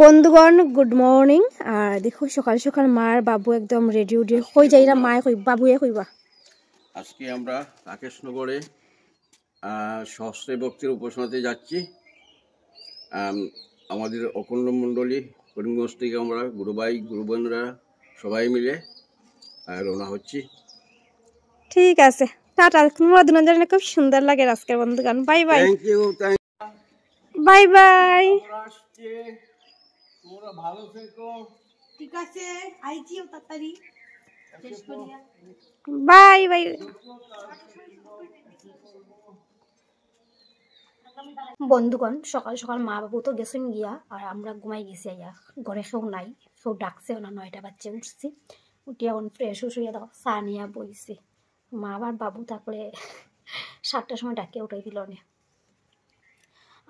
বন্ধুগণ good morning. আর দেখো সকাল সকাল মার বাবু একদম রেডি উডি হয়ে যাইরা মায়ে কই বাবুয়ে কইবা আজকে আমরা রাকেশনগরে সহস্রে ভক্তির উপাসনাতে যাচ্ছি। আমাদের অখণ্ড মণ্ডলী করিমগঞ্জ থেকে আমরা গুরু ভাই গুরু বোনরা সবাই মিলে রওনা হচ্ছি। ঠিক আছে, টাটা। তোমরা দুজন জানেন খুব সুন্দর লাগে আজকের বন্ধুগণ। Bye bye. Thank you. Bye bye. তোমরা ভালো থেকো। ঠিক আছে, আইজিও তাড়াতাড়ি শেষ করিয়া। Bye bye. বন্ধুগণ সকাল সকাল মা বাবু তো গেছেন গিয়া, আর আমরা ঘুমাই গেছি। আইয়া ঘরে কেউ নাই, কেউ ডাকছেও না। 9টা বাজছে উঠছি, উঠিয়া এখন ফ্রেশ হইয়া দাও চা নিয়ে বইছি। মা আবার বাবু তারপরে 7টার সময় ডাকে উঠাই দিল না।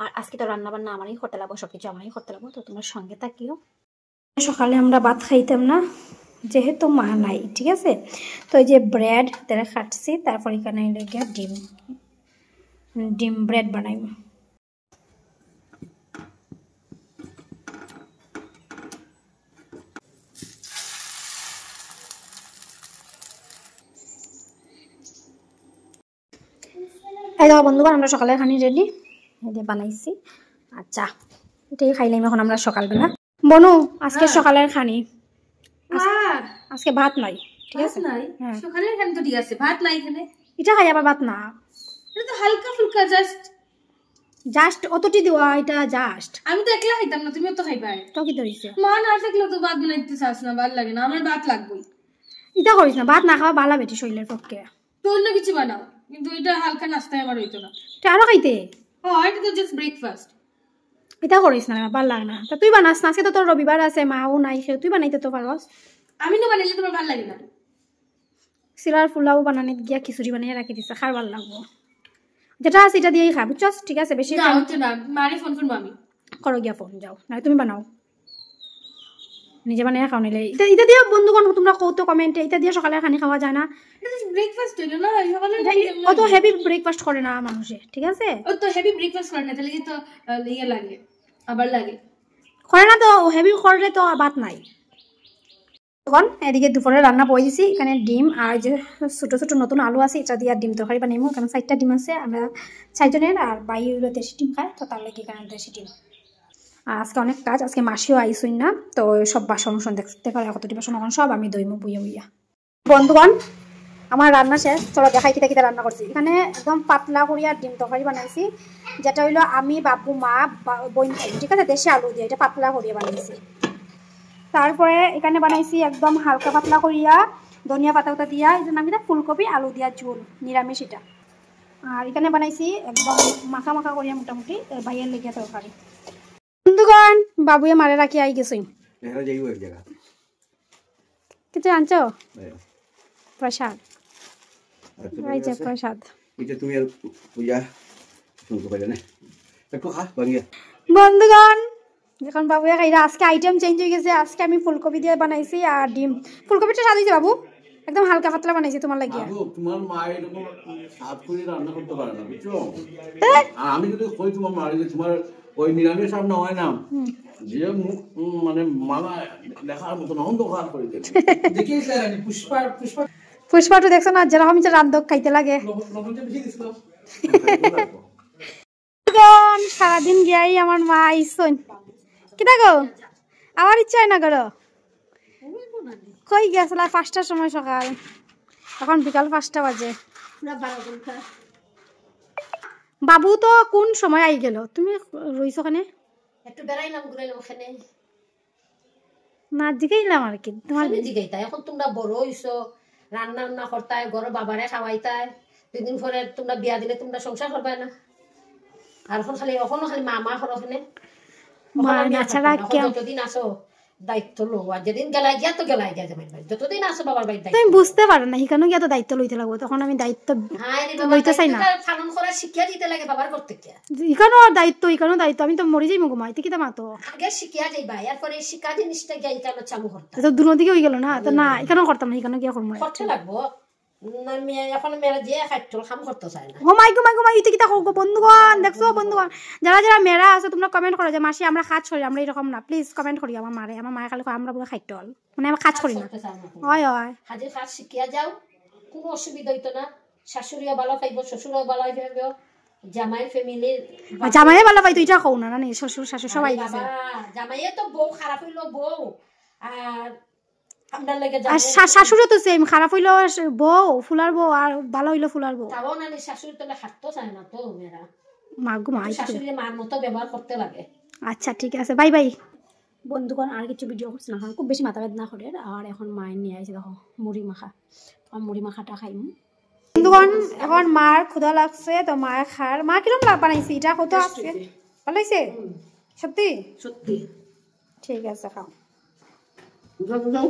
আর আজকে তো রান্না বান্না আমারই করতে লাগবো, সবকিছু আমারই করতে লাগবো, তো তোমার সঙ্গে থাকিও। সকালে আমরা ভাত খাইতাম না যেহেতু মা নাই, ঠিক আছে। তো এই যে ব্রেড তারা খাটছি, তারপর এখানে গিয়া ডিম ব্রেড বানাইব। এই দেখো বন্ধুগণ, আমরা সকালের খানি রেডি বানাইছি। আচ্ছা, এটাই খাইলাম এখন আমরা সকালবেলা। বনু আজকে সকালের খানি, আজকে ভাত নাই, ঠিক আছে। সকালের খানি তো ঠিক আছে, ভাত নাই এখানে। এটা খাই আবার ভাত না, এটা তো হালকা ফুলকা জাস্ট অতটি দেওয়া, এটা জাস্ট। আমি তো একলা খাইতাম না, তুমিও তো খাইবা। তো কি ধরিস মা না থাকলে তো ভাত বানাইতে চাস না, ভালো লাগে না। আমার ভাত লাগবে। এটা করিস না, ভাত না খাওয়া ভালো বেটি শরীরের পক্ষে। তো অন্য কিছু বানাও, কিন্তু এটা হালকা নাস্তায় আমার হইতো না। আরো খাইতে এটা তো জাস্ট ব্রেকফাস্ট। এটা করিস না, ভালো লাগে না। তা তুই বানাস না, আজকে তো তোর রবিবার আছে, মাও নাই, সে তুই বানাইতে তো পারস। আমি না বানাইলে তোমার ভালো লাগে না। সিরার পোলাও বানানি গিয়া খিচুড়ি বানিয়ে রাখি দিছে, খার ভালো লাগবো। যেটা আছে এটা দিয়েই খা, বুঝছস, ঠিক আছে। বেশি না হচ্ছে না, মারে ফোন করবো আমি। করো গিয়া ফোন, যাও না তুমি বানাও, নিজে বানিয়ে খাও। নিলে এটা দিয়ে বন্ধুগণ তোমরা কত কমেন্টে, এটা দিয়ে সকালে খানি খাওয়া যায় না। ব্রেকফাস্ট হইলো না সকালে, অত হেভি ব্রেকফাস্ট করে না মানুষে, ঠিক আছে। ও তো হেভি ব্রেকফাস্ট করে না, তাহলে কি তো ইয়ে লাগে, আবার লাগে করে না। তো হেভি করলে তো ভাত নাই। তখন এদিকে দুপুরে রান্না বই দিছি। এখানে ডিম আর যে ছোট ছোট নতুন আলু আছে, এটা দিয়ে ডিম তরকারি বানাইমু। কারণ 4টা ডিম আছে, আমরা 4 জনের, আর বাই হইলো দেশি ডিম খায়, তো তার লাগে এখানে দেশি ডিম। আর আজকে অনেক কাজ, আজকে মাসিও আইসুই না, তো সব বাসন দেখতে পারে কতটি বাসন, এখন সব আমি দইমু বইয়া বইয়া। বন্ধুগণ আমার রান্না শেষ, চলো দেখাই কিতা কিতা রান্না করছি। এখানে একদম পাতলা করিয়া ডিম তরকারি বানাইছি, যেটা হইলো আমি বাবু মা বোন খাই, ঠিক আছে। দেশি আলু দিয়ে এটা পাতলা করিয়া বানাইছি। তারপরে এখানে বানাইছি একদম হালকা পাতলা করিয়া ধনিয়া পাতা উতা দিয়া, এই জন্য আমি ফুলকপি আলু দিয়া ঝোল, নিরামিষ এটা। আর এখানে বানাইছি একদম মাখা মাখা করিয়া মোটামুটি ভাইয়ের লেগিয়া তরকারি। বন্ধুগণ বাবুয়ে মারে রাখি আই গেছই। কিছু আনছো? প্রসাদ, এই যে প্রসাদ। বন্ধুগণ এখন বাবুয়ে খাইরা, আজকে আইটেম চেঞ্জ হয়ে গেছে। আজকে আমি ফুলকপি দিয়ে বানাইছি আর ডিম। ফুলকপিটা স্বাদ হয়েছে বাবু, একদম হালকা পাতলা বানাইছি তোমার লাগিয়া। তোমার মা এরকম স্বাদ করে রান্না করতে পারে না, বুঝছো। আমি যদি কই তোমার মা, তোমার ওই নিরামিষ রান্না হয় না, যে মানে মালা দেখার মতন অন্ধকার করে দেবে। পুষ্পাটু দেখছো না, যেরকম রান্ধক খাইতে লাগে। সারাদিন গিয়াই আমার মা আইসন, কি দেখো আমার ইচ্ছা হয় না করো। কই গেছিল 5টার সময় সকাল, এখন বিকাল 5টা বাজে। বাবু তো কোন সময় আই গেল, তুমি রইছো ওখানে? একটু বেড়াইলাম, ঘুরাইলাম ওখানে, না জিগাইলাম আর কি। তোমার জিগাইতা এখন তোমরা বড় হইছো, রান্না রান্না করতায়, ঘরে বাবারে খাওয়াইতায়। 2 দিন পরে তোমরা বিয়া দিলে তোমরা সংসার করবে না। আর এখন খালি মা মা করো ওখানে। যতদিন আসো দায়িত্ব লো, আর যেদিন গেলাই গিয়া তো গেলাই গিয়া যাবেন, যতদিন আসো বাবার বাড়িতে। তুমি বুঝতে পারো না, এখানে গিয়া তো দায়িত্ব লইতে লাগবো, তখন আমি দায়িত্ব লইতে চাই না। পালন করা শিখিয়া দিতে লাগে বাবার করতে গিয়া। এখানেও দায়িত্ব, এখানেও দায়িত্ব। আমি তো মরে যাই ঘুমাইতে কি মাতো আগে শিখিয়া যাইবা, এরপরে শিক্ষা জিনিসটা গিয়া এটা চালু করতে তো দুনো দিকে হয়ে গেল না। তো না এখানেও করতাম না, এখানে গিয়া করবো, করতে লাগবো। না মেয়ে এখন মেয়েরা যে খাইতো কাম করতে চায় না। ও মাই গো ইতে কিতা কও বন্ধুগণ, দেখছো বন্ধুগণ, যারা যারা মেয়েরা আছে তোমরা কমেন্ট করো যে মাসি আমরা কাজ করি, আমরা এরকম না, প্লিজ কমেন্ট করি। আমার মায়ে খালি কয় আমরা পুরো খাইতো মানে আমরা কাজ করি না। হয় হয় হাজির কাজ শিখিয়া যাও, কোনো অসুবিধা হইতো না। শাশুড়িও ভালো পাইব, শ্বশুরও ভালো পাইব, জামাই ফ্যামিলির জামাইয়ে ভালো পাইতো, এটা কও না না শ্বশুর শাশুড় সবাই আছে। জামাইয়ে তো বউ খারাপ হইলো বউ, আর আমরা লাগে আর শাশুড়ও তো সেম, খারাপ হইলো বউ ফুলার বউ, আর ভালো হইলো ফুলার বউ। তাও না শাশুড়ি তো হাঁটতে চায় না তো মেয়েরা, মাগো মা শাশুড়ি মার মতো ব্যবহার করতে লাগে। আচ্ছা ঠিক আছে, বাই বাই বন্ধুগণ। আর কিছু ভিডিও করছি না, খুব বেশি মাথা বেদনা করে। আর এখন মায়ের নিয়ে আইছে দেখো মুড়ি মাখা, মুড়ি মাখাটা খাইম বন্ধুগণ। এখন মার ক্ষুধা লাগছে তো মায়ের খার। মা কিরম বানাইছি এটা কত আসছে, ভালো হয়েছে সত্যি? সত্যি ঠিক আছে খাও। যাও